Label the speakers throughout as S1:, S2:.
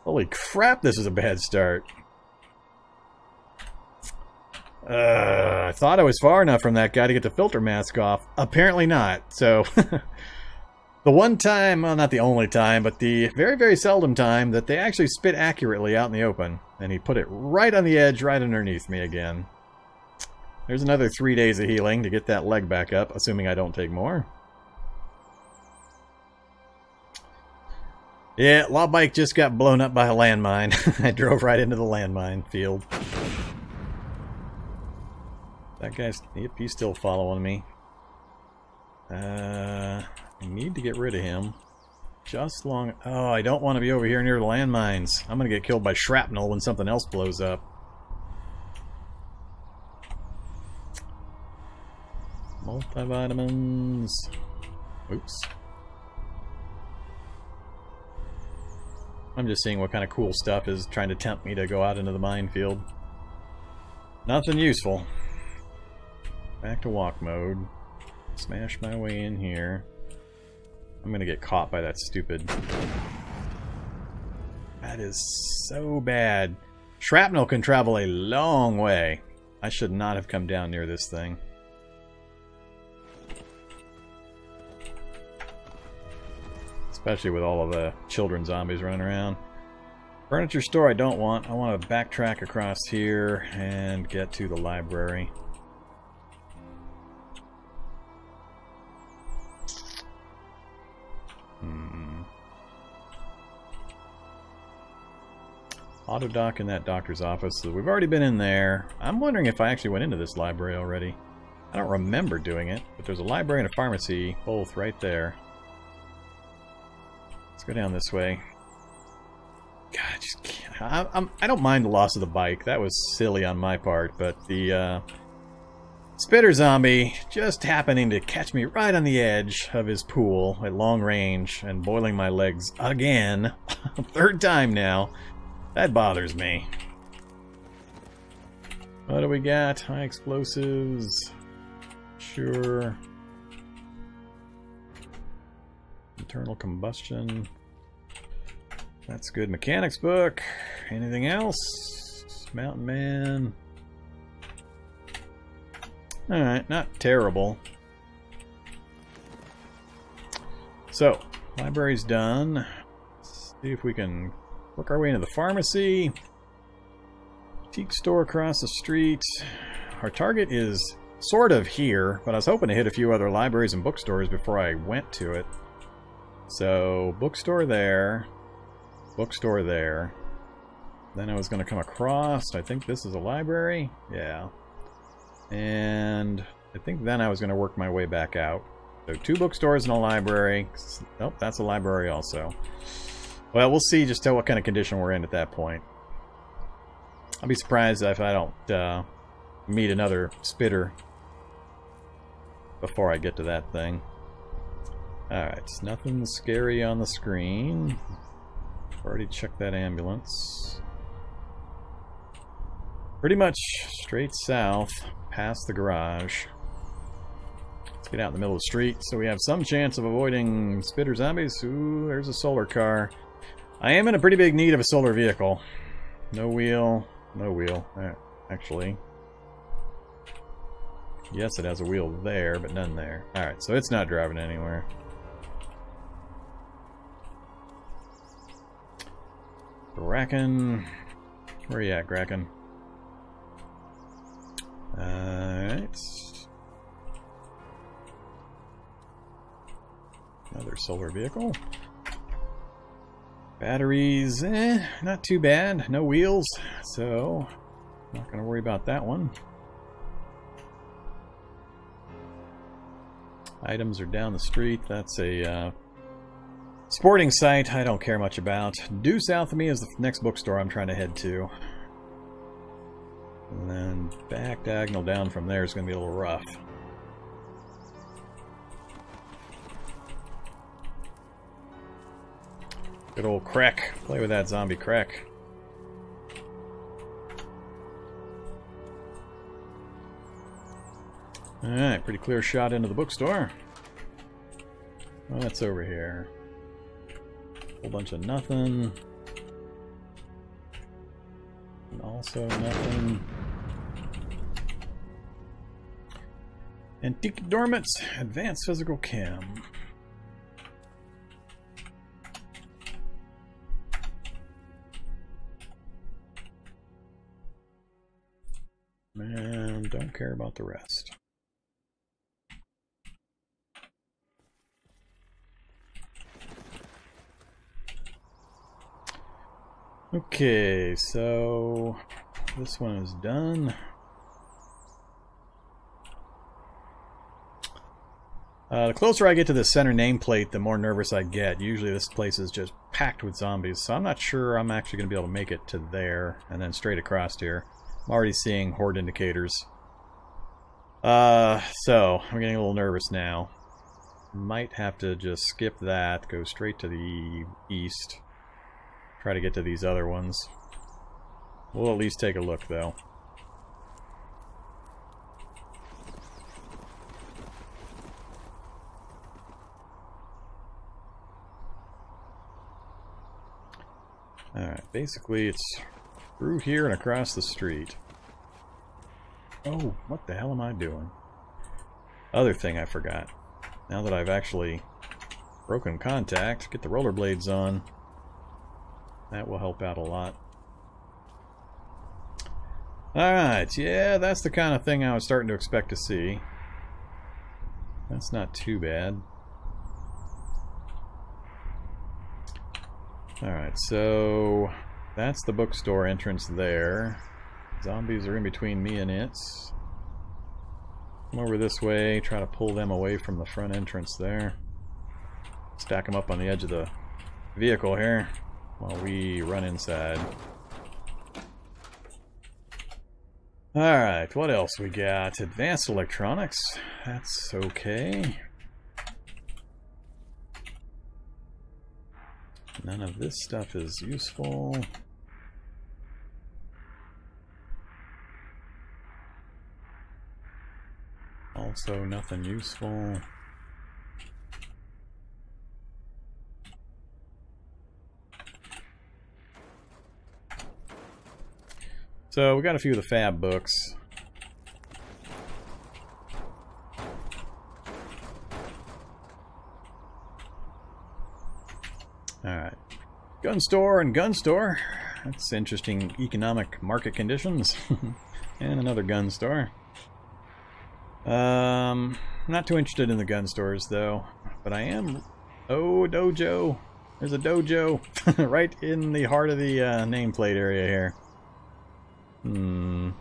S1: Holy crap, this is a bad start. I thought I was far enough from that guy to get the filter mask off. Apparently not. So, the one time, well, not the only time, but the very, very seldom time that they actually spit accurately out in the open. And he put it right on the edge, right underneath me again. There's another 3 days of healing to get that leg back up, assuming I don't take more. Yeah, Law Bike just got blown up by a landmine. I drove right into the landmine field. That guy's... Yep, he's still following me. I need to get rid of him. Just long... Oh, I don't want to be over here near the landmines. I'm going to get killed by shrapnel when something else blows up. Multivitamins. Oops. I'm just seeing what kind of cool stuff is trying to tempt me to go out into the minefield. Nothing useful. Back to walk mode. Smash my way in here. I'm gonna get caught by that stupid... That is so bad. Shrapnel can travel a long way. I should not have come down near this thing. Especially with all of the children zombies running around. Furniture store I don't want. I want to backtrack across here and get to the library. Auto dock in that doctor's office. So we've already been in there. I'm wondering if I actually went into this library already. I don't remember doing it, but there's a library and a pharmacy both right there. Let's go down this way. God, I just can't. I don't mind the loss of the bike. That was silly on my part, but the spitter zombie just happening to catch me right on the edge of his pool at long range and boiling my legs again, third time now, that bothers me. What do we got? High explosives. Sure. Internal combustion. That's good. Mechanics book. Anything else? Mountain Man. Alright, not terrible. So, library's done. Let's see if we can work our way into the pharmacy. Boutique store across the street. Our target is sort of here, but I was hoping to hit a few other libraries and bookstores before I went to it. So, bookstore there. Bookstore there. Then I was going to come across. I think this is a library. Yeah. And I think then I was going to work my way back out. So 2 bookstores and a library. Nope, that's a library also. Well, we'll see just what kind of condition we're in at that point. I'll be surprised if I don't meet another spitter before I get to that thing. Alright, nothing scary on the screen. Already checked that ambulance. Pretty much straight south, past the garage. Let's get out in the middle of the street so we have some chance of avoiding spitter zombies. Ooh, there's a solar car. I am in a pretty big need of a solar vehicle. No wheel, no wheel. Actually, yes, it has a wheel there, but none there. Alright, so it's not driving anywhere. Bracken. Where are you at, Bracken? Alright. Another solar vehicle. Batteries, not too bad. No wheels, so not going to worry about that one. Items are down the street. That's a sporting site I don't care much about. Due south of me is the next bookstore I'm trying to head to. And then back diagonal down from there is going to be a little rough. Good old crack. Play with that zombie crack. Alright, pretty clear shot into the bookstore. What's over here? Whole bunch of nothing. Also nothing. Antique Dormants, Advanced Physical Chem. And don't care about the rest. Okay, so this one is done. The closer I get to the center nameplate, the more nervous I get. Usually this place is just packed with zombies, so I'm not sure I'm actually going to be able to make it to there and then straight across here. I'm already seeing horde indicators. So I'm getting a little nervous now. Might have to just skip that, go straight to the east. Try to get to these other ones. We'll at least take a look, though. Alright, basically it's through here and across the street. Oh, what the hell am I doing? Other thing I forgot. Now that I've actually broken contact, get the rollerblades on. That will help out a lot. Alright, yeah, that's the kind of thing I was starting to expect to see. That's not too bad. Alright, so that's the bookstore entrance there. Zombies are in between me and it. Come over this way, try to pull them away from the front entrance there. Stack them up on the edge of the vehicle here while we run inside. Alright, what else we got? Advanced electronics. That's okay. None of this stuff is useful. Also nothing useful. So we got a few of the fab books. Alright. Gun store and gun store. That's interesting economic market conditions. And another gun store. Not too interested in the gun stores though. But I am... Oh, dojo. There's a dojo right in the heart of the nameplate area here. I'm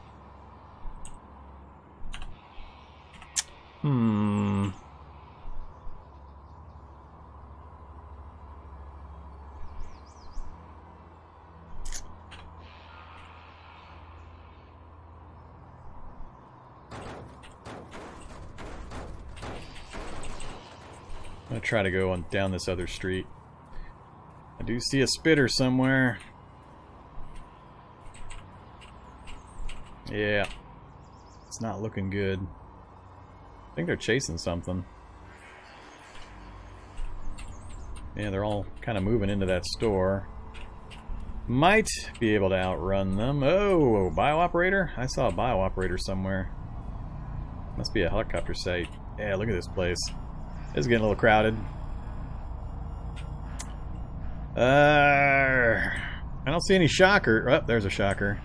S1: gonna try to go on down this other street. I do see a spitter somewhere. Yeah, it's not looking good. I think they're chasing something. Yeah, they're all kind of moving into that store. Might be able to outrun them. Oh, bio-operator? I saw a bio-operator somewhere. Must be a helicopter site. Yeah, look at this place. It's getting a little crowded. I don't see any shocker. Oh, there's a shocker.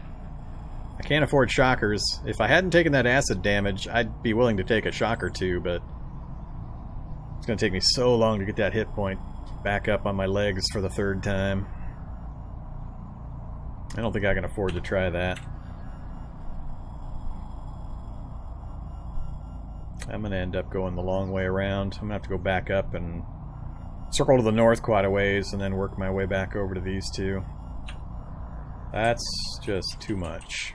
S1: I can't afford shockers. If I hadn't taken that acid damage, I'd be willing to take a shock or two, but it's going to take me so long to get that hit point back up on my legs for the third time. I don't think I can afford to try that. I'm going to end up going the long way around. I'm going to have to go back up and circle to the north quite a ways and then work my way back over to these two. That's just too much.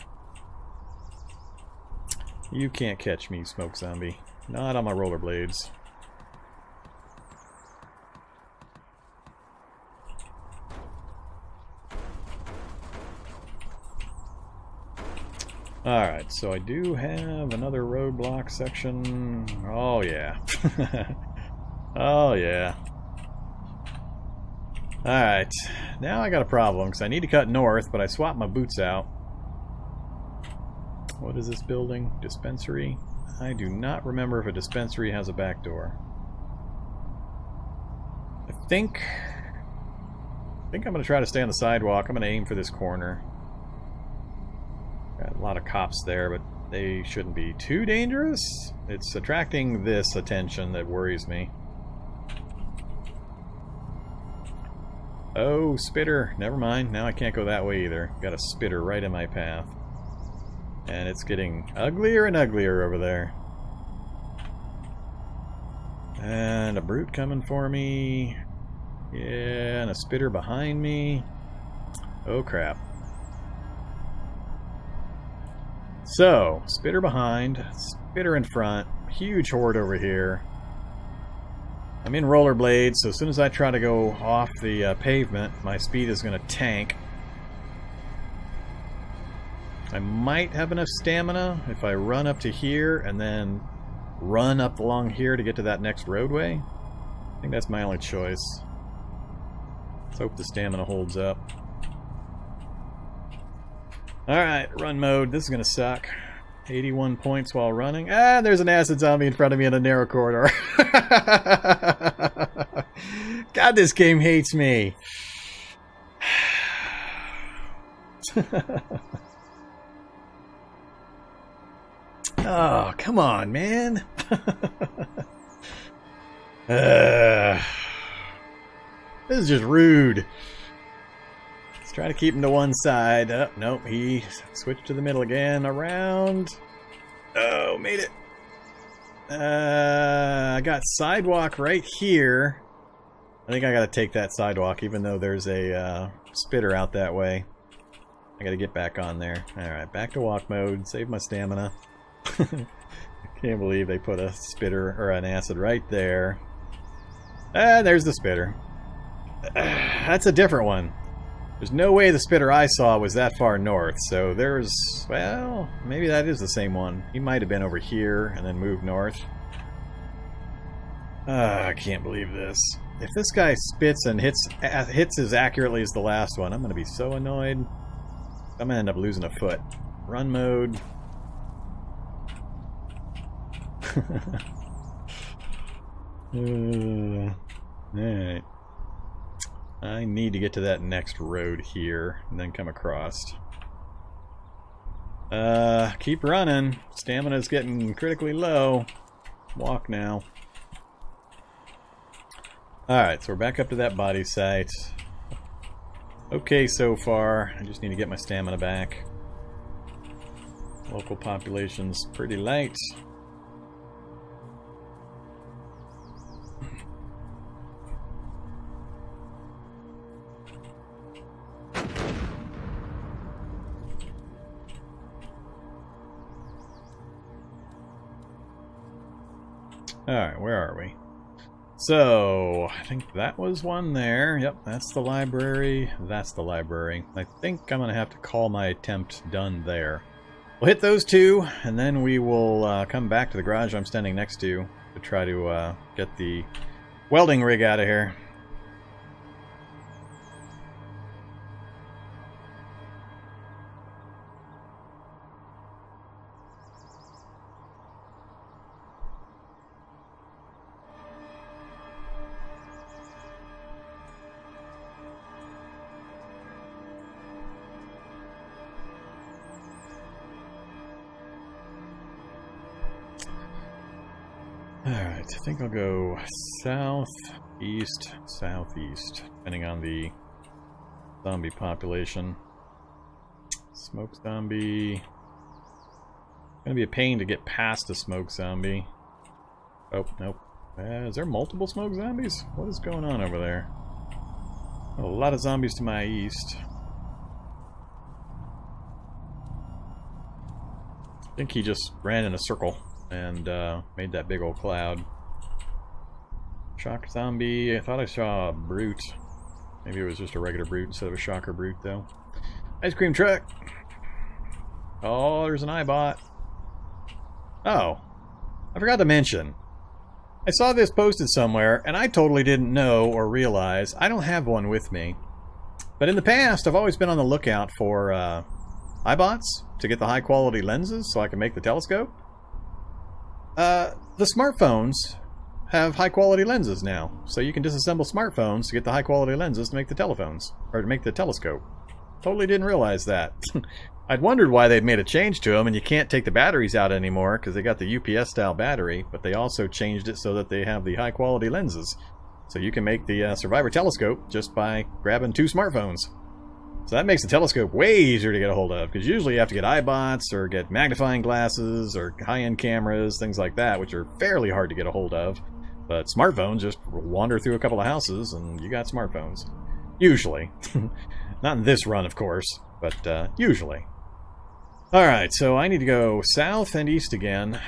S1: You can't catch me, smoke zombie. Not on my rollerblades. Alright, so I do have another roadblock section. Oh yeah. Oh yeah. Alright, now I got a problem because I need to cut north, but I swapped my boots out. What is this building? Dispensary? I do not remember if a dispensary has a back door. I think I'm going to try to stay on the sidewalk. I'm going to aim for this corner. Got a lot of cops there, but they shouldn't be too dangerous. It's attracting this attention that worries me. Oh, spitter. Never mind. Now I can't go that way either. Got a spitter right in my path. And it's getting uglier and uglier over there. And a brute coming for me. Yeah, and a spitter behind me. Oh crap. So, spitter behind, spitter in front, huge horde over here. I'm in rollerblades, so as soon as I try to go off the pavement, my speed is going to tank. I might have enough stamina if I run up to here and then run up along here to get to that next roadway. I think that's my only choice. Let's hope the stamina holds up. Alright, run mode. This is going to suck. 81 points while running. Ah, there's an acid zombie in front of me in a narrow corridor. God, this game hates me. Oh, come on, man. This is just rude. Let's try to keep him to one side. Oh, nope, he switched to the middle again. Around. Oh, made it. I got sidewalk right here. I think I gotta take that sidewalk, even though there's a spitter out that way. I gotta get back on there. Alright, back to walk mode. Save my stamina. Can't believe they put a spitter or an acid right there. Ah, there's the spitter. That's a different one. There's no way the spitter I saw was that far north, so there's... well, maybe that is the same one. He might have been over here and then moved north. I can't believe this. If this guy spits and hits as accurately as the last one, I'm going to be so annoyed. I'm going to end up losing a foot. Run mode. Alright. I need to get to that next road here and then come across. Keep running. Stamina's getting critically low. Walk now. Alright, so we're back up to that body site. Okay so far. I just need to get my stamina back. Local population's pretty light. Alright, where are we? So, I think that was one there. Yep, that's the library. That's the library. I think I'm going to have to call my attempt done there. We'll hit those two, and then we will come back to the garage I'm standing next to try to get the welding rig out of here. Alright, I think I'll go southeast, southeast, depending on the zombie population. Smoke zombie. Gonna be a pain to get past a smoke zombie. Oh, nope. Is there multiple smoke zombies? What is going on over there? A lot of zombies to my east. I think he just ran in a circle and made that big old cloud. Shock zombie. I thought I saw a brute. Maybe it was just a regular brute instead of a shocker brute, though. Ice cream truck. Oh, there's an iBot. Oh, I forgot to mention. I saw this posted somewhere, and I totally didn't know or realize. I don't have one with me. But in the past, I've always been on the lookout for iBots to get the high quality lenses so I can make the telescope. The smartphones have high quality lenses now, so you can disassemble smartphones to get the high quality lenses to make the telephones, or to make the telescope. Totally didn't realize that. I'd wondered why they'd made a change to them, and you can't take the batteries out anymore because they got the UPS style battery, but they also changed it so that they have the high quality lenses. So you can make the Survivor telescope just by grabbing 2 smartphones. So that makes the telescope way easier to get a hold of, because usually you have to get iBots or get magnifying glasses or high-end cameras, things like that, which are fairly hard to get a hold of. But smartphones, just wander through a couple of houses and you got smartphones. Usually. Not in this run, of course, but usually. Alright, so I need to go south and east again.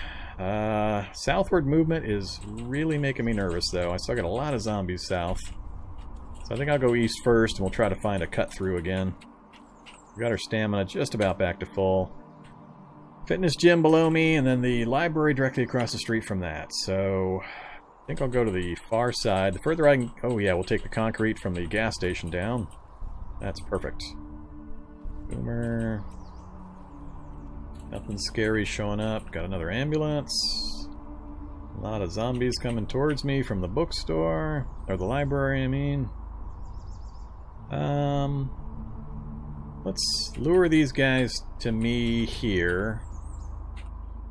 S1: Southward movement is really making me nervous, though. I still got a lot of zombies south. So I think I'll go east first, and we'll try to find a cut through again. We got our stamina just about back to full. Fitness gym below me, and then the library directly across the street from that. So I think I'll go to the far side. The further I can... Oh yeah, we'll take the concrete from the gas station down. That's perfect. Boomer. Nothing scary showing up. Got another ambulance. A lot of zombies coming towards me from the bookstore. Or the library, I mean. Let's lure these guys to me here.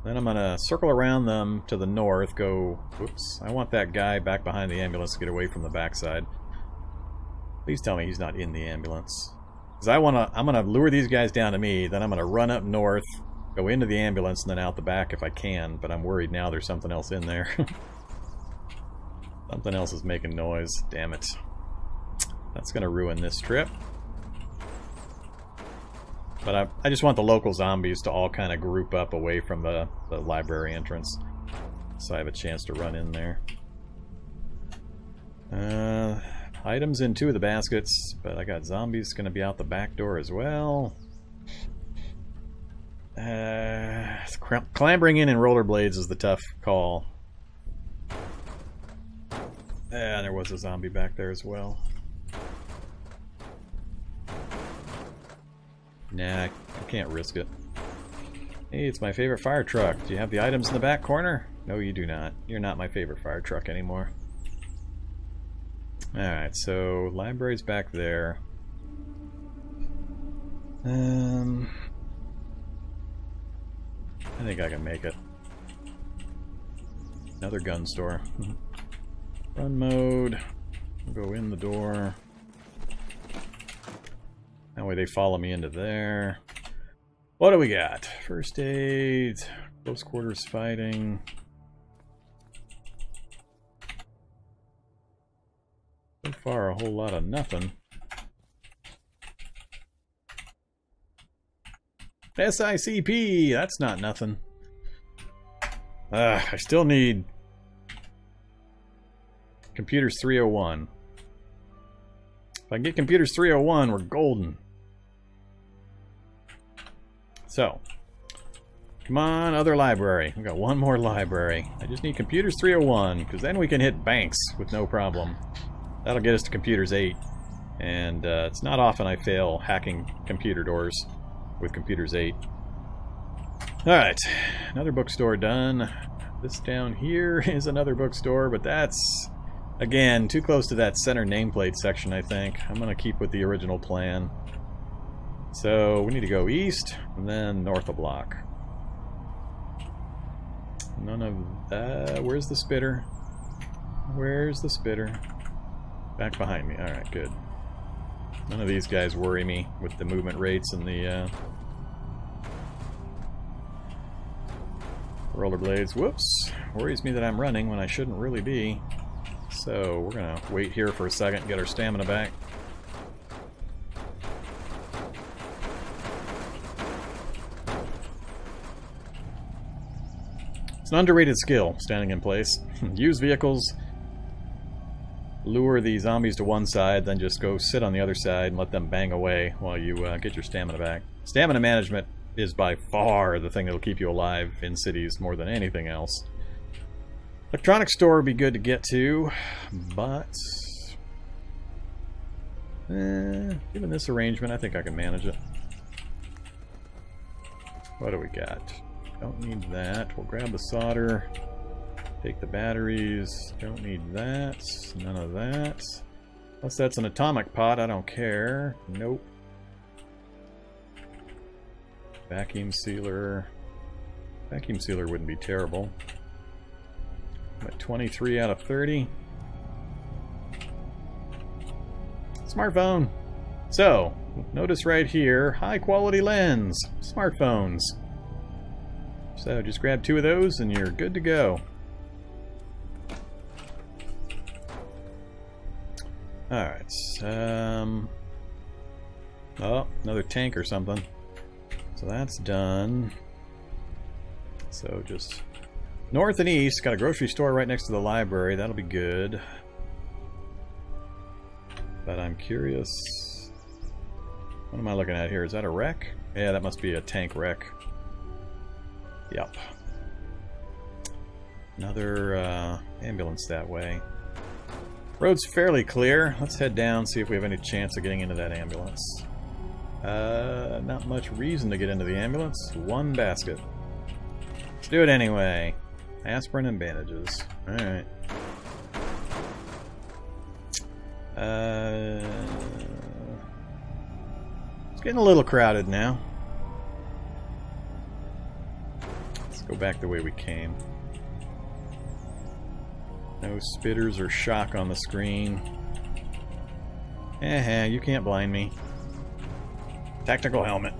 S1: Then I'm gonna circle around them to the north, go... Whoops. I want that guy back behind the ambulance to get away from the backside. Please tell me he's not in the ambulance. Because I'm gonna lure these guys down to me, then I'm gonna run up north, go into the ambulance, and then out the back if I can, but I'm worried now there's something else in there. Something else is making noise. Damn it. That's gonna ruin this trip. But I just want the local zombies to all kind of group up away from the library entrance, so I have a chance to run in there. Items in 2 of the baskets, but I got zombies going to be out the back door as well. Clambering in rollerblades is the tough call. There was a zombie back there as well. Nah, I can't risk it. Hey, it's my favorite fire truck. Do you have the items in the back corner? No, you do not. You're not my favorite fire truck anymore. Alright, so library's back there. I think I can make it. Another gun store. Run mode. We'll go in the door. That way they follow me into there. What do we got? First aid, close quarters fighting. So far, a whole lot of nothing. SICP! That's not nothing. I still need Computers 301. If I can get Computers 301, we're golden. So, come on, other library. We've got one more library. I just need Computers 301, because then we can hit banks with no problem. That'll get us to Computers 8. And it's not often I fail hacking computer doors with Computers 8. Alright, another bookstore done. This down here is another bookstore, but that's, again, too close to that center nameplate section, I think. I'm going to keep with the original plan. So we need to go east and then north a block. None of where's the spitter? Where's the spitter? Back behind me. Alright, good. None of these guys worry me with the movement rates and the rollerblades. Whoops. Worries me that I'm running when I shouldn't really be. So we're gonna wait here for a second and get our stamina back. It's an underrated skill, standing in place. Use vehicles, lure the zombies to one side, then just go sit on the other side and let them bang away while you get your stamina back. Stamina management is by far the thing that'll keep you alive in cities more than anything else. Electronics store would be good to get to, but given this arrangement, I think I can manage it. What do we got? Don't need that. We'll grab the solder. Take the batteries. Don't need that. None of that. Unless that's an atomic pot, I don't care. Nope. Vacuum sealer. Vacuum sealer wouldn't be terrible. I'm at 23 out of 30. Smartphone. So, notice right here, high quality lens. Smartphones. So just grab 2 of those and you're good to go. Alright. Oh, another tank or something. So that's done. So just north and east. Got a grocery store right next to the library. That'll be good. But I'm curious. What am I looking at here? Is that a wreck? Yeah, that must be a tank wreck. Yep. Another ambulance that way. Road's fairly clear. Let's head down, see if we have any chance of getting into that ambulance. Not much reason to get into the ambulance. 1 basket. Let's do it anyway. Aspirin and bandages. Alright. It's getting a little crowded now. Let's go back the way we came. No spitters or shock on the screen. You can't blind me. Tactical helmet.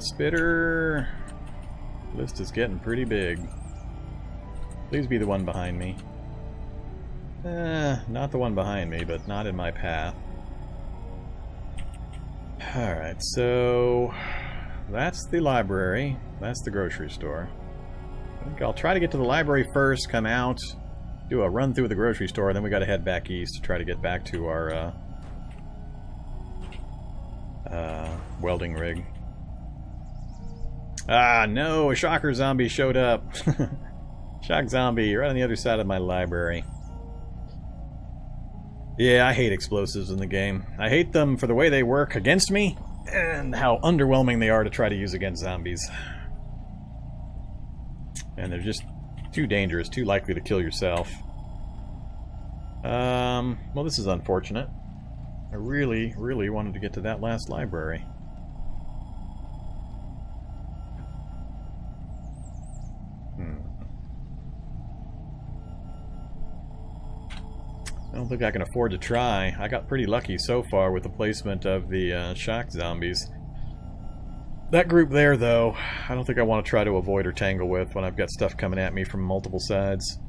S1: Spitter. List is getting pretty big. Please be the one behind me. Not the one behind me, but not in my path. Alright, so that's the library. That's the grocery store. I think I'll try to get to the library first, come out, do a run through the grocery store, then we gotta head back east to try to get back to our welding rig. Ah, no! A shocker zombie showed up! Shock zombie, right on the other side of my library. Yeah, I hate explosives in the game. I hate them for the way they work against me, and how underwhelming they are to try to use against zombies. And they're just too dangerous, too likely to kill yourself. Well, this is unfortunate. I really, really wanted to get to that last library. I don't think I can afford to try. I got pretty lucky so far with the placement of the shock zombies. That group there, though, I don't think I want to try to avoid or tangle with when I've got stuff coming at me from multiple sides.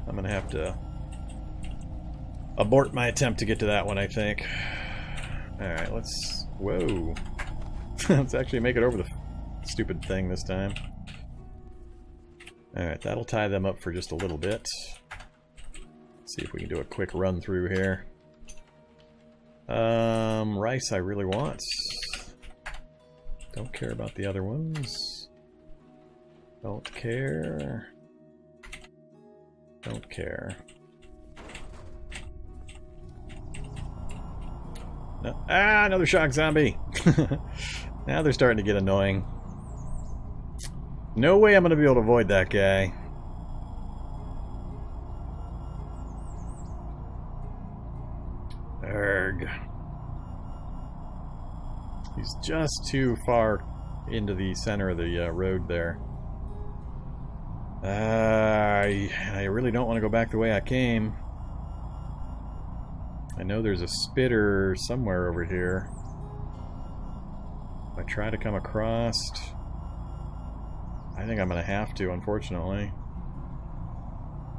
S1: I'm gonna have to abort my attempt to get to that one, I think. Alright, let's... Whoa. Let's actually make it over the stupid thing this time. Alright, that'll tie them up for just a little bit. Let's see if we can do a quick run through here. Rice I really want. Don't care about the other ones. Don't care. Don't care. No. Ah, another shock zombie! Now they're starting to get annoying. No way I'm going to be able to avoid that guy. Erg. He's just too far into the center of the road there. I really don't want to go back the way I came. I know there's a spitter somewhere over here. If I try to come across... I think I'm going to have to, unfortunately.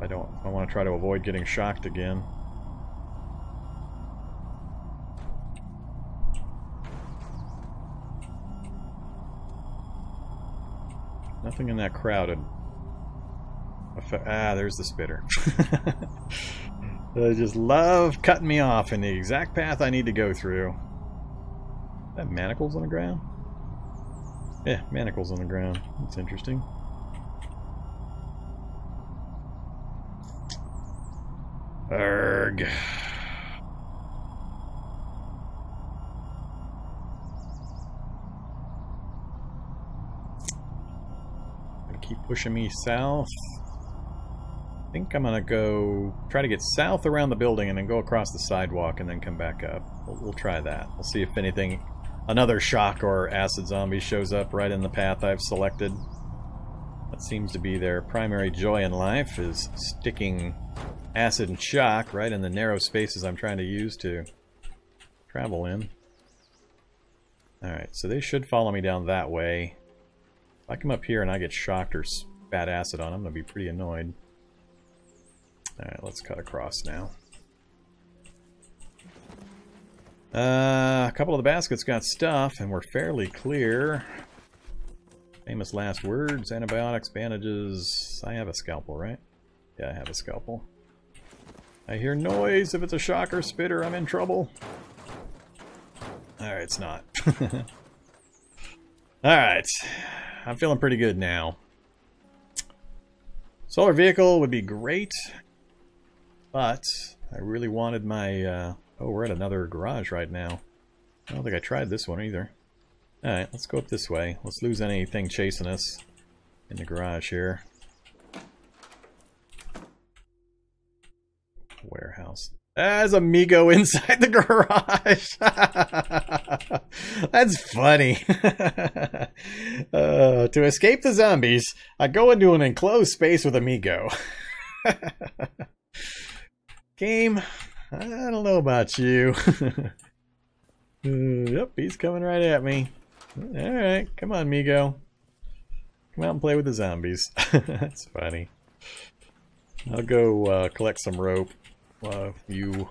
S1: I want to try to avoid getting shocked again. Nothing in that crowded. Ah, there's the spitter. They just love cutting me off in the exact path I need to go through. That manacles on the ground? Yeah, manacles on the ground. That's interesting. Erg. Gonna keep pushing me south. I think I'm gonna go try to get south around the building and then go across the sidewalk and then come back up. We'll try that. We'll see if anything, another shock or acid zombie shows up right in the path I've selected. That seems to be their primary joy in life, is sticking acid and shock right in the narrow spaces I'm trying to use to travel in. Alright, so they should follow me down that way. If I come up here and I get shocked or spat acid on, I'm going to be pretty annoyed. Alright, let's cut across now. A couple of the baskets got stuff, and we're fairly clear. Famous last words, antibiotics, bandages. I have a scalpel, right? Yeah, I have a scalpel. I hear noise. If it's a shocker spitter, I'm in trouble. Alright, it's not. Alright. I'm feeling pretty good now. Solar vehicle would be great. But I really wanted my... oh, we're at another garage right now. I don't think I tried this one either. Alright, let's go up this way. Let's lose anything chasing us in the garage here. Warehouse. There's Amigo inside the garage! That's funny. To escape the zombies, I go into an enclosed space with Amigo. Game, I don't know about you. Yep, he's coming right at me. Alright, come on, Migo. Come out and play with the zombies. That's funny. I'll go collect some rope while you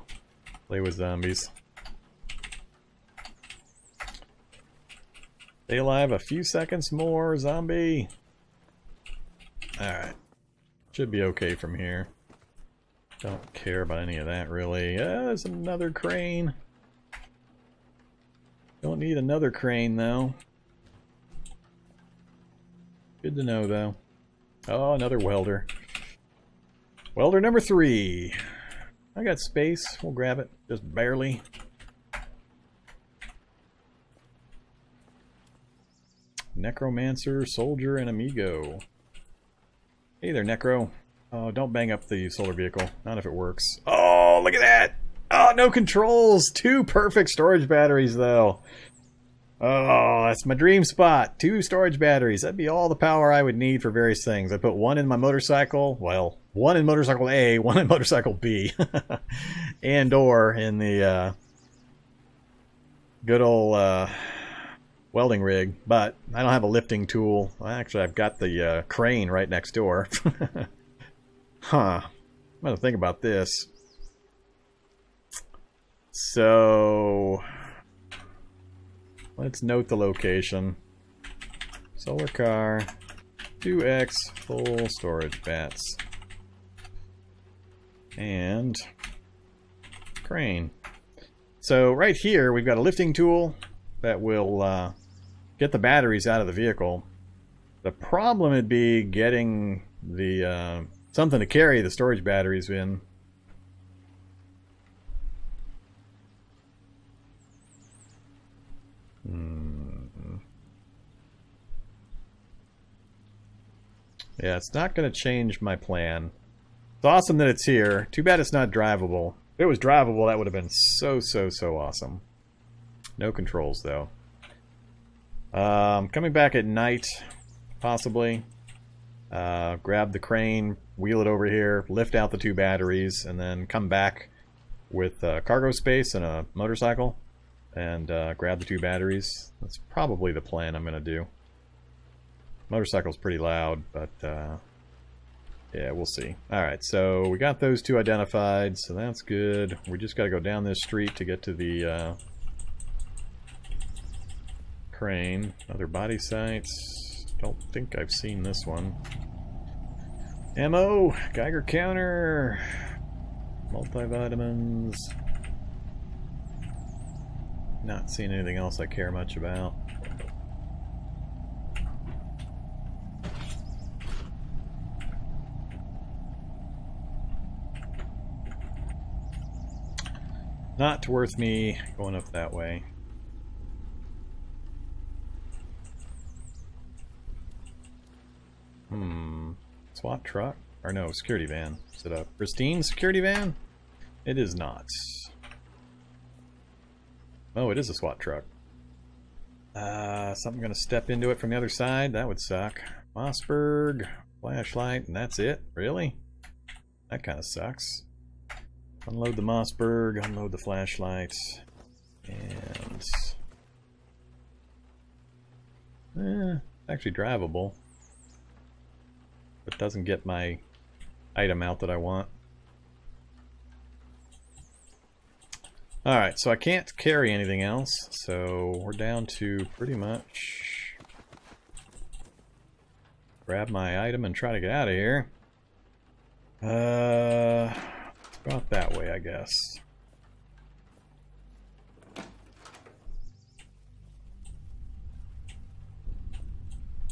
S1: play with zombies. Stay alive a few seconds more, zombie. Alright. Should be okay from here. Don't care about any of that, really. There's another crane. Don't need another crane, though. Good to know, though. Oh, another welder. Welder number 3. I got space. We'll grab it. Just barely. Necromancer, soldier, and Amigo. Hey there, Necro. Oh, don't bang up the solar vehicle. Not if it works. Oh, look at that! Oh, no controls! 2 perfect storage batteries, though. Oh, that's my dream spot. 2 storage batteries. That'd be all the power I would need for various things. I put 1 in my motorcycle. Well, 1 in motorcycle A, 1 in motorcycle B. And or in the good old welding rig. But I don't have a lifting tool. Well, actually, I've got the crane right next door. Huh. I'm gonna think about this. So let's note the location. Solar car, 2x full storage bats, and crane. So right here we've got a lifting tool that will get the batteries out of the vehicle. The problem would be getting the something to carry the storage batteries in. Yeah, it's not going to change my plan. It's awesome that it's here. Too bad it's not drivable. If it was drivable, that would have been so awesome. No controls, though. Coming back at night, possibly. Grab the crane, wheel it over here, lift out the 2 batteries, and then come back with cargo space and a motorcycle and grab the 2 batteries. That's probably the plan I'm going to do. Motorcycle's pretty loud, but yeah, we'll see. Alright, so we got those 2 identified, so that's good. We just got to go down this street to get to the crane. Other body sites. Don't think I've seen this one. Ammo, Geiger counter, multivitamins. Not seeing anything else I care much about. Not worth me going up that way. SWAT truck? Or no, security van. Is it a pristine security van? It is not. Oh, it is a SWAT truck. Something gonna step into it from the other side? That would suck. Mossberg, flashlight, and that's it? Really? That kind of sucks. Unload the Mossberg, unload the flashlight, and... actually drivable. But doesn't get my item out that I want. Alright, so I can't carry anything else, so we're down to pretty much grab my item and try to get out of here. Let's go out that way, I guess.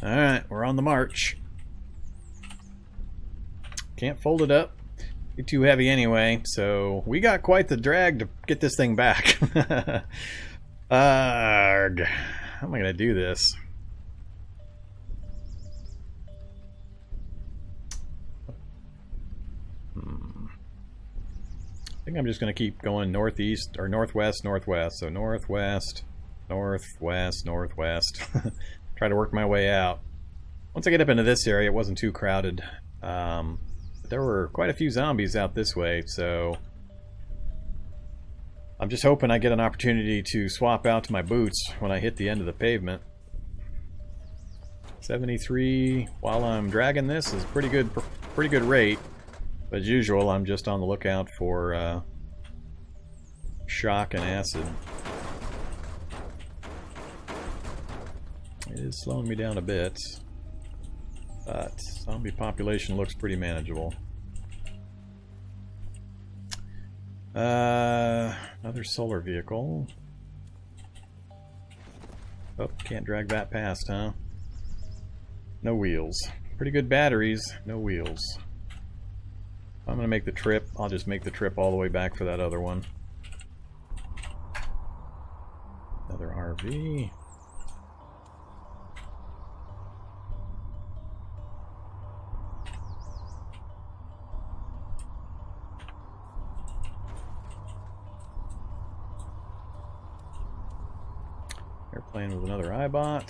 S1: Alright, we're on the march. Can't fold it up. Be too heavy anyway, so we got quite the drag to get this thing back. Arg. How am I gonna do this? I think I'm just gonna keep going northeast or northwest, northwest. So northwest, northwest, northwest. Try to work my way out. Once I get up into this area, it wasn't too crowded. There were quite a few zombies out this way, so I'm just hoping I get an opportunity to swap out to my boots when I hit the end of the pavement. 73 while I'm dragging this is pretty good rate, but as usual I'm just on the lookout for shock and acid. It is slowing me down a bit. But zombie population looks pretty manageable. Another solar vehicle. Oh, can't drag that past, huh? No wheels. Pretty good batteries, no wheels. If I'm gonna make the trip, I'll just make the trip all the way back for that other one. Another RV. Playing with another iBot.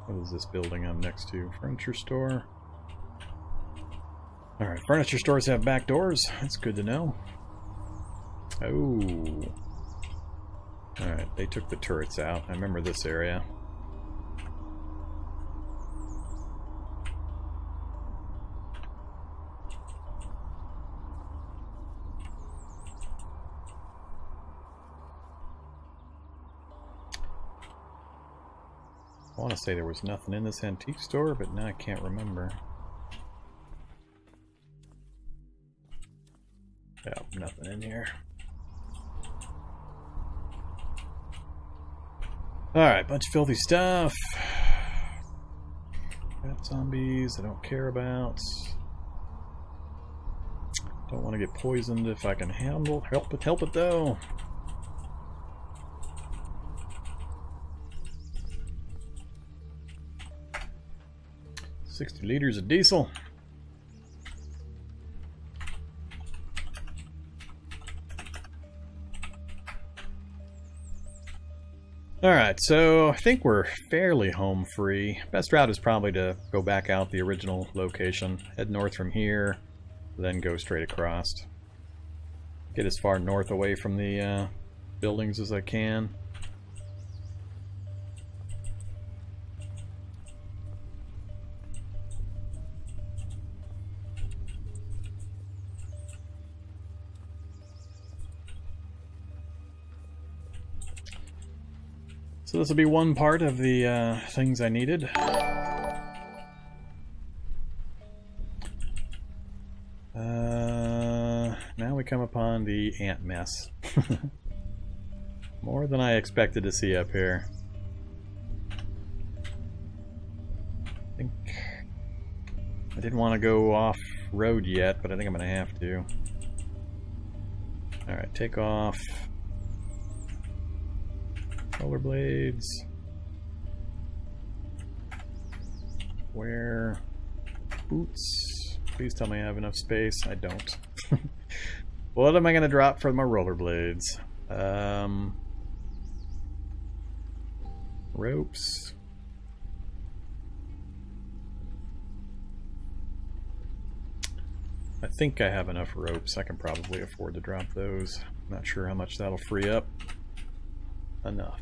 S1: What is this building I'm next to? Furniture store. Alright, furniture stores have back doors. That's good to know. Oh. Alright, they took the turrets out. I remember this area. I want to say there was nothing in this antique store, but now I can't remember. Yeah, nothing in here. Alright, bunch of filthy stuff. Got zombies I don't care about. Don't want to get poisoned if I can help it though. 60 liters of diesel. Alright, so I think we're fairly home free. Best route is probably to go back out the original location, head north from here, then go straight across. Get as far north away from the buildings as I can. So this will be one part of the things I needed. Now we come upon the ant mess. More than I expected to see up here. I think I didn't want to go off road yet, but I think I'm going to have to. Alright, take off Rollerblades. Where? Boots. Please tell me I have enough space. I don't. What am I going to drop for my rollerblades? Ropes. I think I have enough ropes. I can probably afford to drop those. Not sure how much that'll free up. Enough.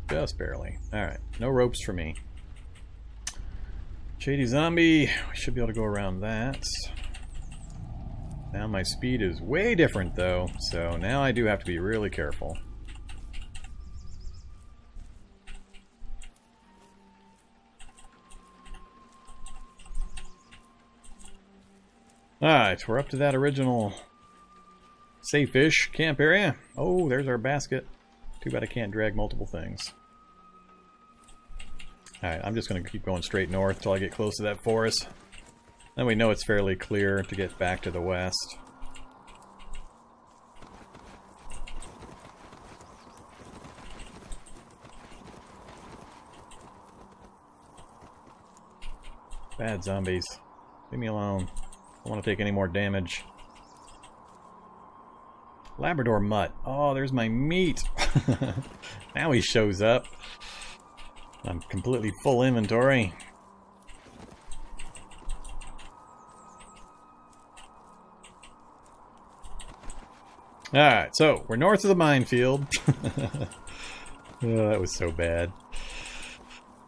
S1: Just barely. Alright, no ropes for me. Shady Zombie. We should be able to go around that. Now my speed is way different though, so now I do have to be really careful. Alright, we're up to that original safe-ish camp area. Oh, there's our basket. Too bad I can't drag multiple things. Alright, I'm just going to keep going straight north till I get close to that forest. Then we know it's fairly clear to get back to the west. Bad zombies. Leave me alone. I don't want to take any more damage. Labrador mutt. Oh, there's my meat. Now he shows up. I'm completely full inventory. Alright, so we're north of the minefield. Oh, that was so bad.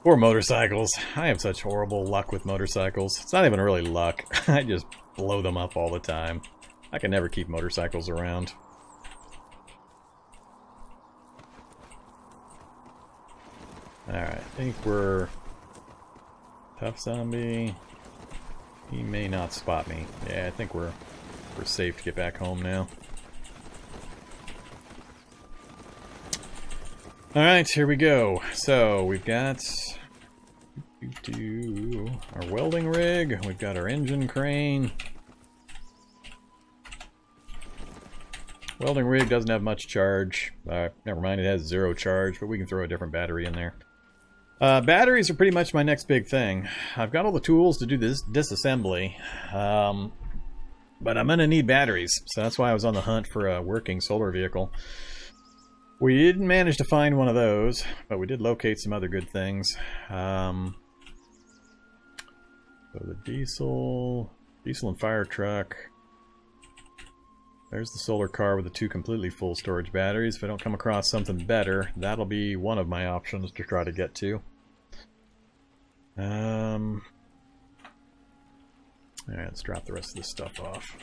S1: Poor motorcycles. I have such horrible luck with motorcycles. It's not even really luck. I just blow them up all the time. I can never keep motorcycles around. Alright, I think we're... Tough zombie. He may not spot me. Yeah, I think we're safe to get back home now. Alright, here we go. So, we've got our welding rig, we've got our engine crane. Welding rig doesn't have much charge. Never mind, it has 0 charge, but we can throw a different battery in there. Batteries are pretty much my next big thing. I've got all the tools to do this disassembly, but I'm going to need batteries, so that's why I was on the hunt for a working solar vehicle. We didn't manage to find one of those, but we did locate some other good things. So the diesel and fire truck. There's the solar car with the 2 completely full storage batteries. If I don't come across something better, that'll be one of my options to try to get to. Alright, let's drop the rest of this stuff off.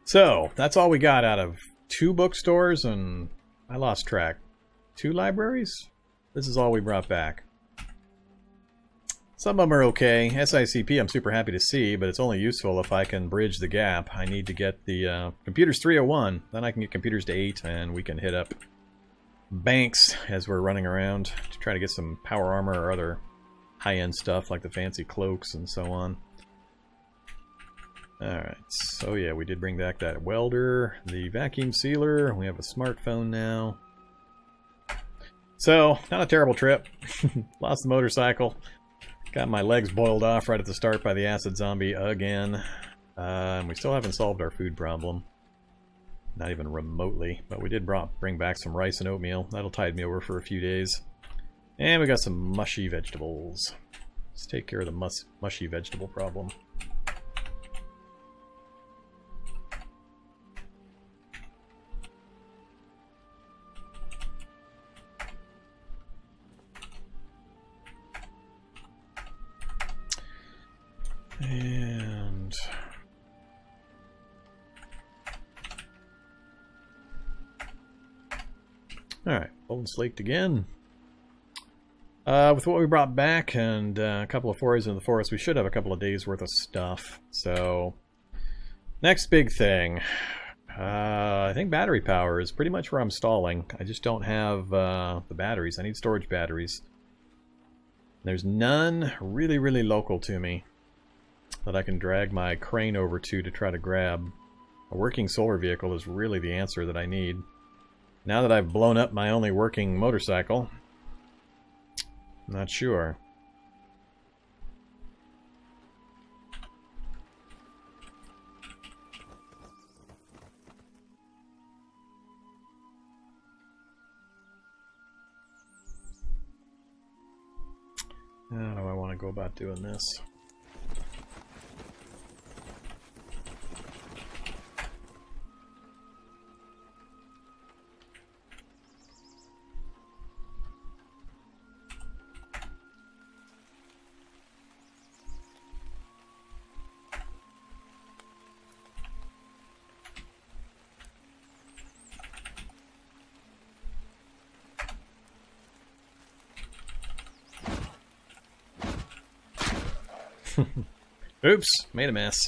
S1: So, that's all we got out of 2 bookstores and I lost track. 2 libraries? This is all we brought back. Some of them are okay. SICP I'm super happy to see, but it's only useful if I can bridge the gap. I need to get the computers 301, then I can get computers to 8, and we can hit up banks as we're running around to try to get some power armor or other high-end stuff like the fancy cloaks and so on. Alright, so yeah, we did bring back that welder, the vacuum sealer, we have a smartphone now. So, not a terrible trip. Lost the motorcycle. Got my legs boiled off right at the start by the acid zombie again. And we still haven't solved our food problem. Not even remotely, but we did bring back some rice and oatmeal. That'll tide me over for a few days. And we got some mushy vegetables. Let's take care of the mushy vegetable problem. And alright, Golden Slaked again. With what we brought back and a couple of forays in the forest, we should have a couple of days worth of stuff. So, next big thing. I think battery power is pretty much where I'm stalling. I just don't have the batteries. I need storage batteries. There's none really local to me that I can drag my crane over to try to grab. A working solar vehicle is really the answer that I need. Now that I've blown up my only working motorcycle, I'm not sure. How do I want to go about doing this? Oops, made a mess.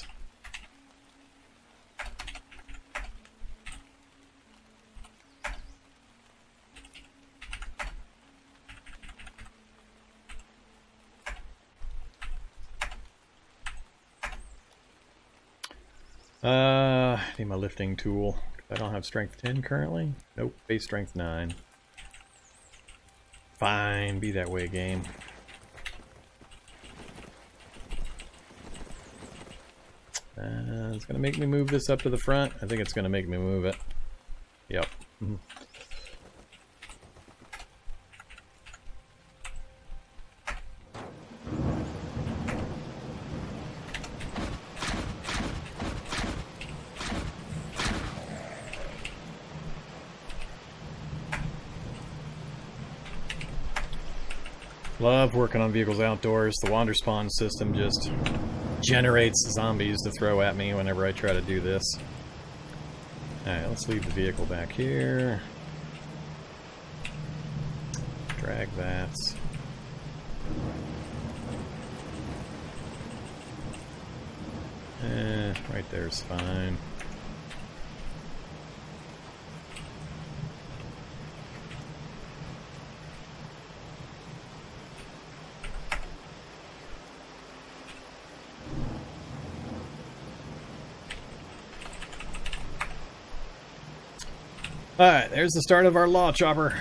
S1: Need my lifting tool. I don't have strength 10 currently. Nope, base strength 9. Fine, be that way, game. It's going to make me move this up to the front. I think it's going to make me move it. Yep. Love working on vehicles outdoors. The Wanderspawn system just generates zombies to throw at me whenever I try to do this. Alright, let's leave the vehicle back here. Drag that. Right there's fine. Alright, there's the start of our law chopper.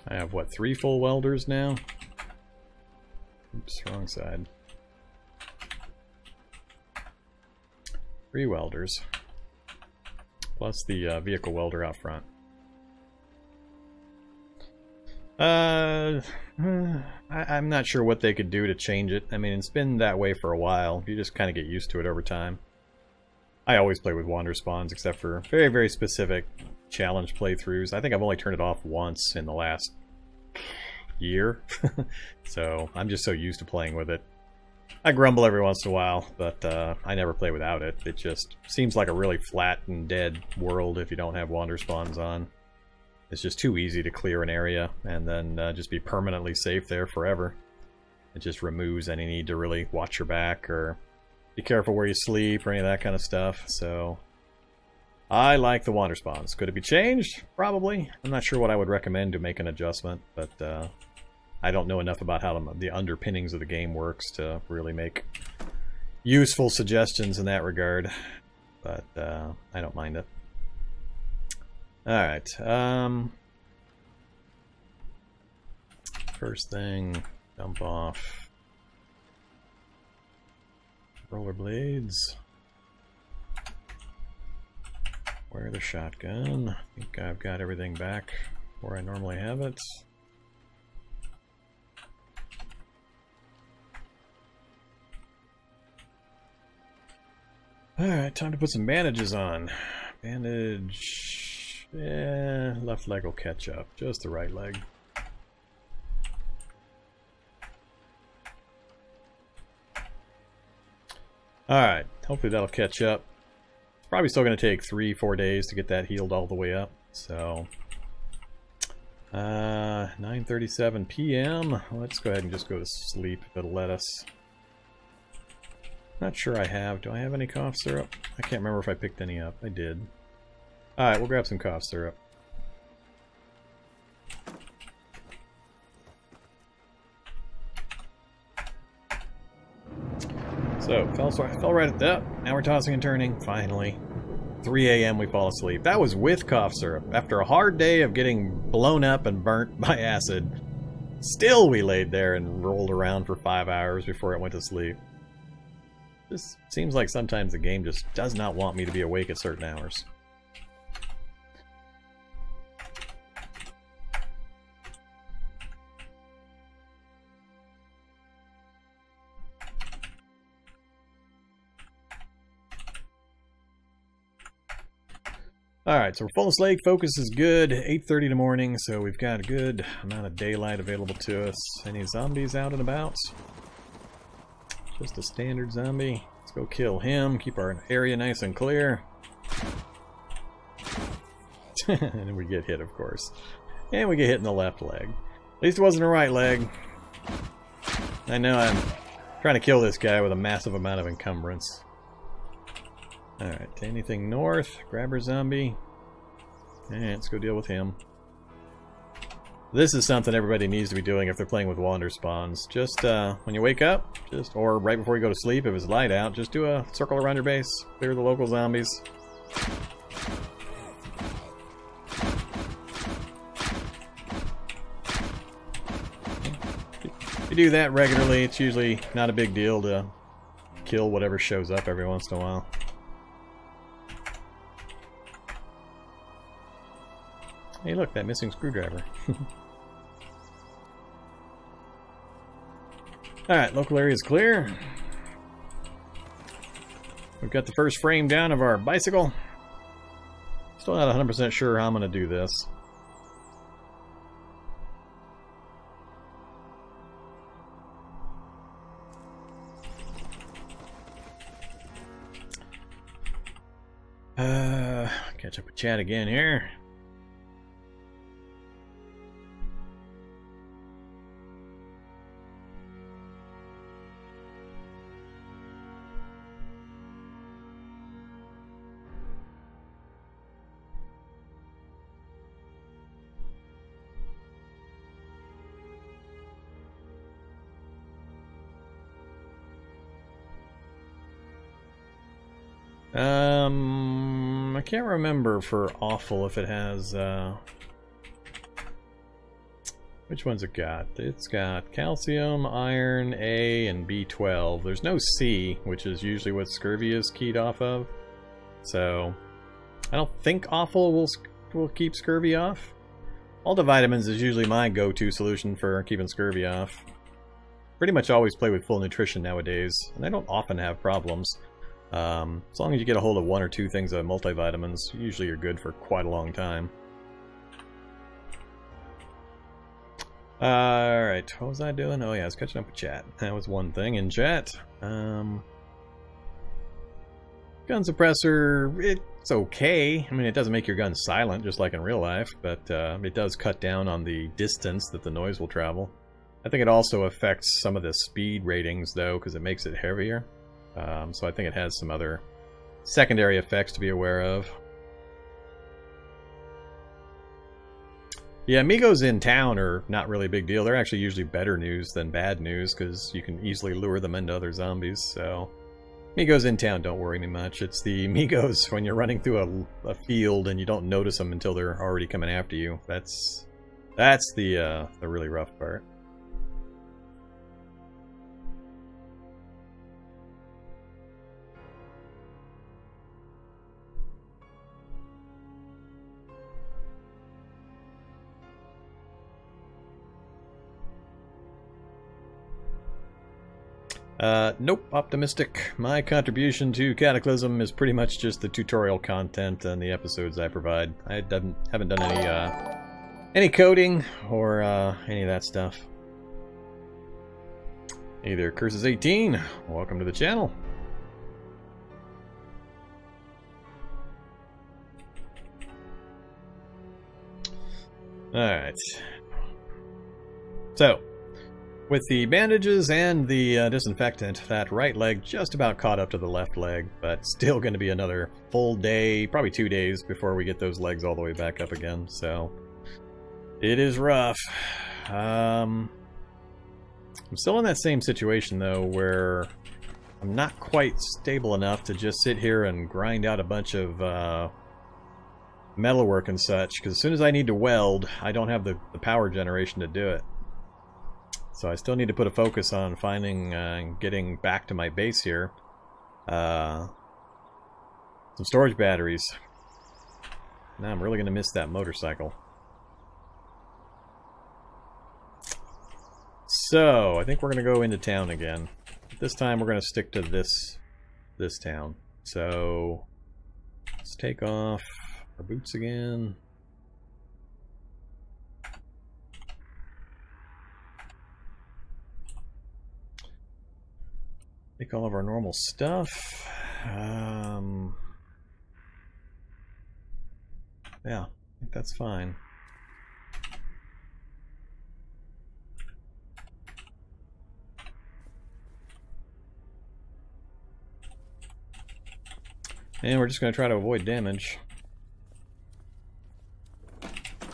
S1: I have, what, 3 full welders now? Oops, wrong side. 3 welders. Plus the vehicle welder out front. I'm not sure what they could do to change it. I mean, it's been that way for a while. You just kind of get used to it over time. I always play with Wanderspawns, except for very, very specific challenge playthroughs. I think I've only turned it off once in the last year. So I'm just so used to playing with it. I grumble every once in a while, but I never play without it. It just seems like a really flat and dead world if you don't have Wanderspawns on. It's just too easy to clear an area and then just be permanently safe there forever. It just removes any need to really watch your back or be careful where you sleep or any of that kind of stuff. So I like the Wanderspawns. Could it be changed? Probably. I'm not sure what I would recommend to make an adjustment, but I don't know enough about how the underpinnings of the game works to really make useful suggestions in that regard. But I don't mind it. Alright, first thing, dump off rollerblades, wear the shotgun. I think I've got everything back where I normally have it. Alright, time to put some bandages on. Bandage... yeah, left leg will catch up. Just the right leg. Alright, hopefully that'll catch up. It's probably still going to take 3-4 days to get that healed all the way up. So, 9:37 p.m. Let's go ahead and just go to sleep if it'll let us. Not sure I have. Do I have any cough syrup? I can't remember if I picked any up. I did. Alright, we'll grab some cough syrup. So, fell right at that. Now we're tossing and turning, finally. 3 a.m. we fall asleep. That was with cough syrup. After a hard day of getting blown up and burnt by acid, still we laid there and rolled around for 5 hours before it went to sleep. This seems like sometimes the game just does not want me to be awake at certain hours. Alright, so we're full of slate, focus is good, 8:30 in the morning, so we've got a good amount of daylight available to us. Any zombies out and about? Just a standard zombie. Let's go kill him, keep our area nice and clear. And we get hit, of course. And we get hit in the left leg. At least it wasn't the right leg. I know I'm trying to kill this guy with a massive amount of encumbrance. Alright, anything north? Grabber zombie. Alright, let's go deal with him. This is something everybody needs to be doing if they're playing with Wanderspawns. Just when you wake up, or right before you go to sleep if it's light out, just do a circle around your base. Clear the local zombies. If you do that regularly, it's usually not a big deal to kill whatever shows up every once in a while. Hey look, that missing screwdriver. Alright, local area is clear. We've got the first frame down of our bicycle. Still not 100% sure how I'm going to do this. Catch up with chat again here. I can't remember for awful if it has, which one's it got? It's got calcium, iron, A, and B12. There's no C, which is usually what scurvy is keyed off of. So, I don't think awful will keep scurvy off. Multivitamins is usually my go-to solution for keeping scurvy off. Pretty much always play with full nutrition nowadays, and I don't often have problems. As long as you get a hold of one or two things of multivitamins, usually you're good for quite a long time. Alright, what was I doing? Oh yeah, I was catching up with chat. That was one thing in chat. Gun suppressor, it's okay. I mean, it doesn't make your gun silent, just like in real life, but it does cut down on the distance that the noise will travel. I think it also affects some of the speed ratings, though, because it makes it heavier. So I think it has some other secondary effects to be aware of. Yeah, amigos in town are not really a big deal. They're actually usually better news than bad news, because you can easily lure them into other zombies, so... Amigos in town don't worry me much. It's the amigos when you're running through a field and you don't notice them until they're already coming after you. That's the really rough part. Nope, optimistic. My contribution to Cataclysm is pretty much just the tutorial content and the episodes I provide. I haven't done any coding or any of that stuff. Hey there, Curses18. Welcome to the channel. Alright. So, with the bandages and the disinfectant, that right leg just about caught up to the left leg, but still going to be another full day, probably 2 days, before we get those legs all the way back up again, so it is rough. I'm still in that same situation, though, where I'm not quite stable enough to just sit here and grind out a bunch of metalwork and such, because as soon as I need to weld, I don't have the power generation to do it. So I still need to put a focus on finding getting back to my base here. Some storage batteries. Now I'm really going to miss that motorcycle. So I think we're going to go into town again. This time we're going to stick to this town. So let's take off our boots again. Take all of our normal stuff. Yeah, I think that's fine. And we're just going to try to avoid damage.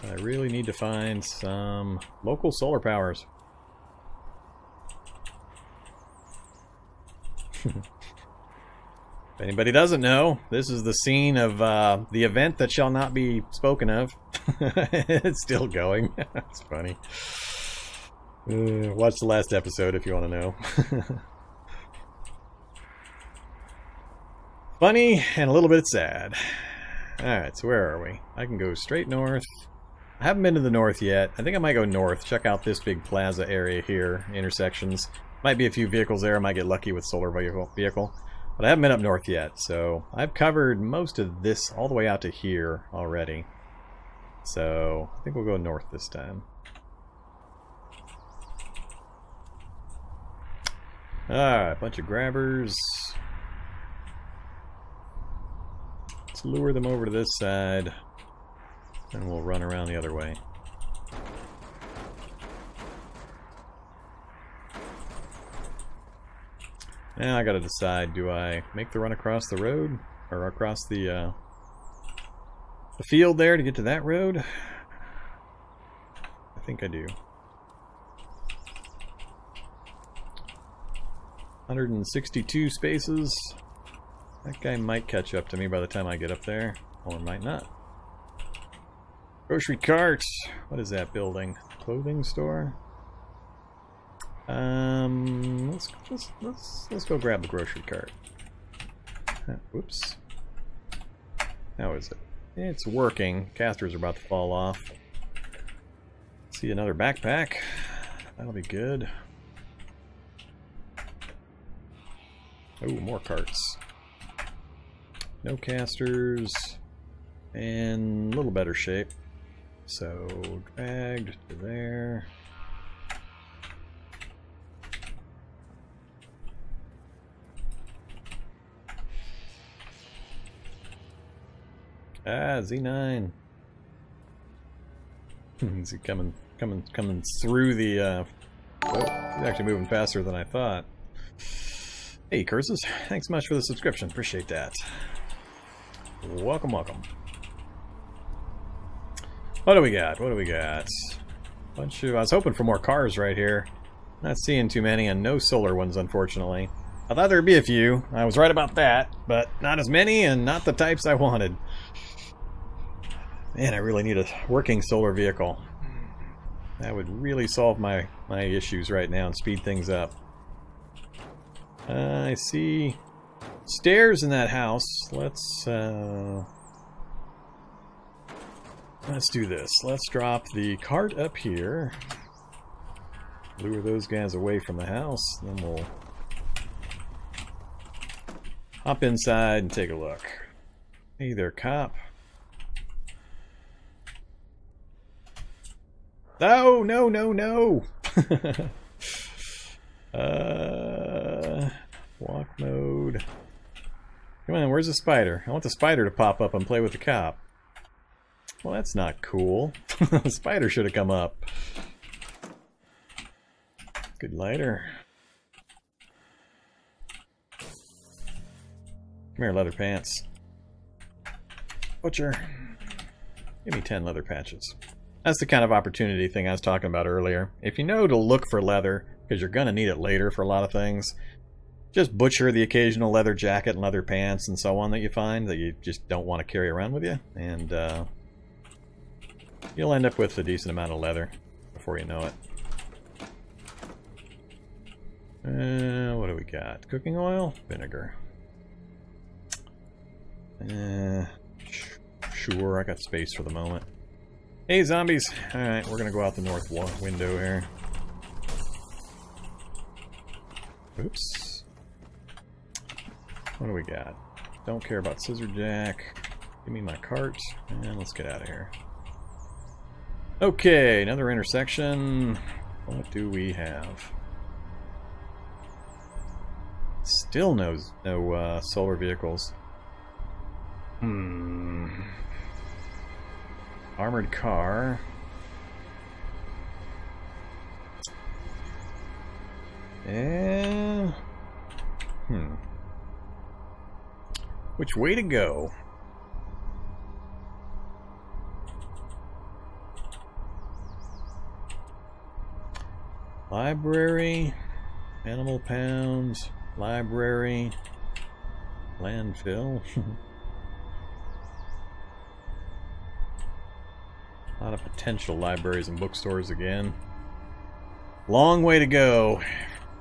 S1: I really need to find some local solar powers. If anybody doesn't know, this is the scene of the event that shall not be spoken of. It's still going. That's funny. Watch the last episode if you want to know. Funny and a little bit sad. Alright, so where are we? I can go straight north. I haven't been to the north yet. I think I might go north. Check out this big plaza area here. Intersections. Might be a few vehicles there. I might get lucky with solar vehicle. But I haven't been up north yet. So I've covered most of this all the way out to here already. So I think we'll go north this time. Alright, bunch of grabbers. Let's lure them over to this side. And we'll run around the other way. Now I gotta decide, do I make the run across the road? Or across the field there to get to that road? I think I do. 162 spaces. That guy might catch up to me by the time I get up there. Or might not. Grocery cart. What is that building? Clothing store? Let's go grab the grocery cart. Whoops. How is it? It's working. Casters are about to fall off. See another backpack. That'll be good. Oh, more carts. No casters. And a little better shape. So, dragged to there. Ah, Z9. Is he coming through the, oh, he's actually moving faster than I thought. Hey, Curses. Thanks so much for the subscription. Appreciate that. Welcome, welcome. What do we got? What do we got? Bunch of, I was hoping for more cars right here. Not seeing too many, and no solar ones, unfortunately. I thought there'd be a few. I was right about that, but not as many, and not the types I wanted. Man, I really need a working solar vehicle. That would really solve my issues right now and speed things up. I see stairs in that house. Let's do this. Let's drop the cart up here. Lure those guys away from the house. Then we'll hop inside and take a look. Hey there, cop. Oh, no, no, no! Walk mode. Come on, where's the spider? I want the spider to pop up and play with the cop. Well, that's not cool. The spider should have come up. Good lighter. Come here, leather pants. Butcher. Give me 10 leather patches. That's the kind of opportunity thing I was talking about earlier. If you know to look for leather, because you're going to need it later for a lot of things, Just butcher the occasional leather jacket and leather pants and so on that you find that you just don't want to carry around with you. And you'll end up with a decent amount of leather before you know it. What do we got? Cooking oil? Vinegar. Sure, I got space for the moment. Hey, zombies! Alright, we're gonna go out the north window here. Oops. What do we got? Don't care about scissor jack. Give me my cart, and let's get out of here. Okay, another intersection. What do we have? Still no solar vehicles. Armored car. And... Which way to go? Library. Animal pounds. Library. Landfill. A lot of potential libraries and bookstores again. Long way to go.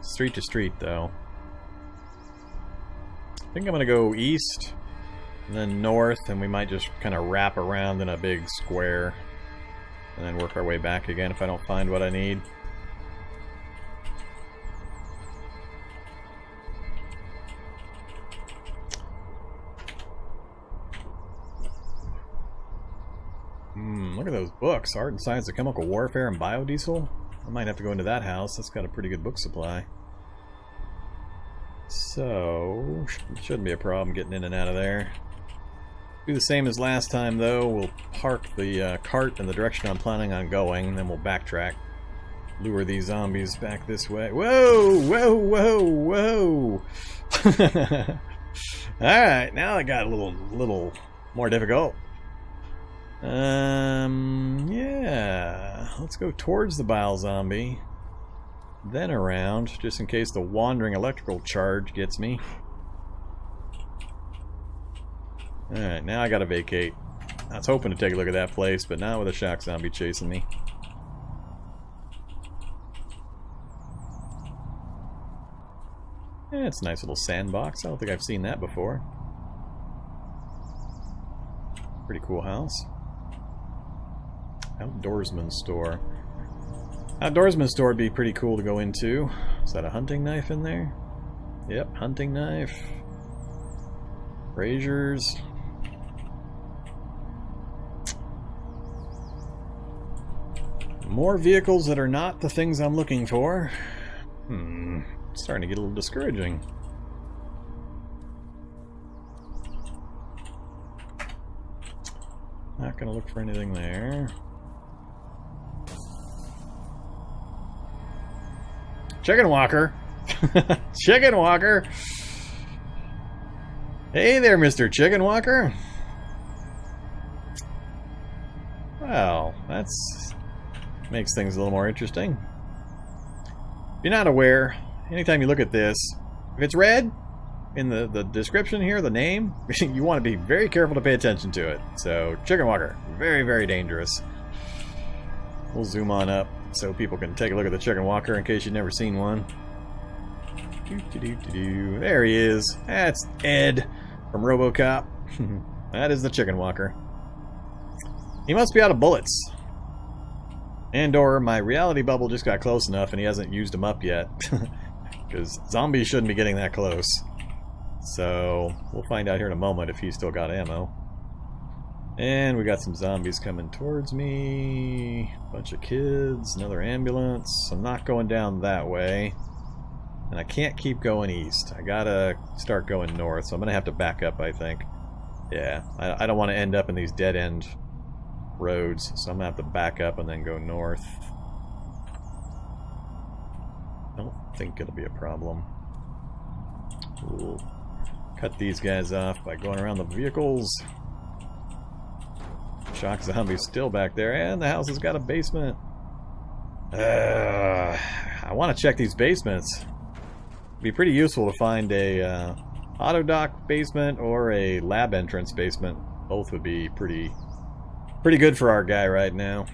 S1: Street to street, though. I think I'm gonna go east, and then north, and we might just kind of wrap around in a big square, and then work our way back again if I don't find what I need. Look at those books. Art and Science of Chemical Warfare and Biodiesel. I might have to go into that house. That's got a pretty good book supply. So, shouldn't be a problem getting in and out of there. Do the same as last time, though. We'll park the cart in the direction I'm planning on going, and then we'll backtrack. Lure these zombies back this way. Whoa! Whoa! Whoa! Whoa! Alright, now it got a little more difficult. Yeah. Let's go towards the bile zombie. Then around, just in case the wandering electrical charge gets me. Alright, now I gotta vacate. I was hoping to take a look at that place, but not with a shock zombie chasing me. Yeah, it's a nice little sandbox. I don't think I've seen that before. Pretty cool house. Outdoorsman store. Outdoorsman store would be pretty cool to go into. Is that a hunting knife in there? Yep, hunting knife. Braziers. More vehicles that are not the things I'm looking for. It's starting to get a little discouraging. Not gonna look for anything there. Chicken walker. Chicken walker. Hey there, Mr. Chicken Walker. Well, that's makes things a little more interesting. If you're not aware, anytime you look at this, if it's red in the description here, the name, you want to be very careful to pay attention to it. So, Chicken Walker, very, very dangerous. We'll zoom on up so people can take a look at the Chicken Walker in case you've never seen one. There he is. That's Ed from RoboCop. That is the Chicken Walker. He must be out of bullets. And or my reality bubble just got close enough and he hasn't used them up yet. Because zombies shouldn't be getting that close. So we'll find out here in a moment if he's still got ammo. And we got some zombies coming towards me. Bunch of kids, another ambulance. I'm not going down that way. And I can't keep going east. I gotta start going north, so I'm gonna have to back up, I think. Yeah, I don't want to end up in these dead-end roads, so I'm gonna have to back up and then go north. I don't think it'll be a problem. We'll cut these guys off by going around the vehicles. Shock zombie's still back there, and the house has got a basement. I want to check these basements. be pretty useful to find a auto dock basement or a lab entrance basement. Both would be pretty good for our guy right now.